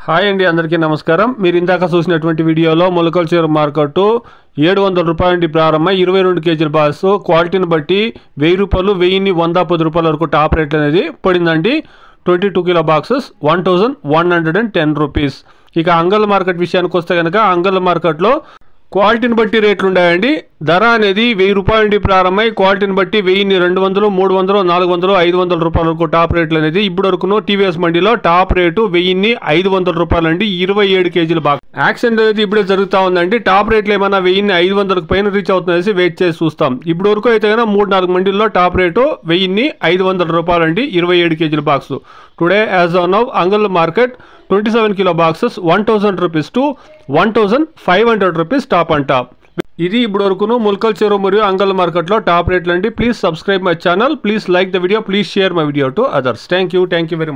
Hi అండి, అందరికీ నమస్కారం. మీరు ఇందాక చూసినటువంటి వీడియోలో మొలకల చీర మార్కెట్ 700 రూపాయల నుండి ప్రారంభమై 22 కేజీల బాక్స్ క్వాలిటీని బట్టి 1000 రూపాయలు 1110 రూపాయల వరకు టాప్ రేట్ అనేది పడిందండి. 22 కిలో బాక్సెస్ 1110 రూపీస్. ఇక అంగల్ మార్కెట్ విషయానికి వస్తే కనుక అంగల్ మార్కెట్లో క్వాలిటీని బట్టి రేట్లు ఉన్నాయండి. ధర అనేది 1000 రూపాయల నుండి ప్రారంభమై క్వాలిటీని బట్టి 1000, 200, 300, 400, 500 రూపాయల వరకు టాప్ రేట్లు అనేది ఇప్పుడు వరకును టీవీఎస్ మండీలో టాప్ రేటు 1500 రూపాయలు అండి. 27 కేజీల బాక్స్ యాక్షన్ అనేది ఇప్పుడే జరుగుతూ ఉందండి. టాప్ రేట్లు ఏమైనా 1500 పైన రీచ్ అవుతుందనేసి వెయిట్ చేసి చూస్తాం. ఇప్పుడు వరకు అయితే కనుక 3-4 మండీల్లో టాప్ రేటు 1500 రూపాయలు అండి. 27 కేజీల box. Today as on now Angal market 27 kilo boxes 1000 rupees to 1500 rupees top and top. ఇది ఇప్పుడు వరకును ముల్కల్ చెరువు మరియు అంగల్ మార్కెట్లో టాప్ రేట్లు అండి. Please subscribe my channel, please like the video, please share my video to others. Thank you very much.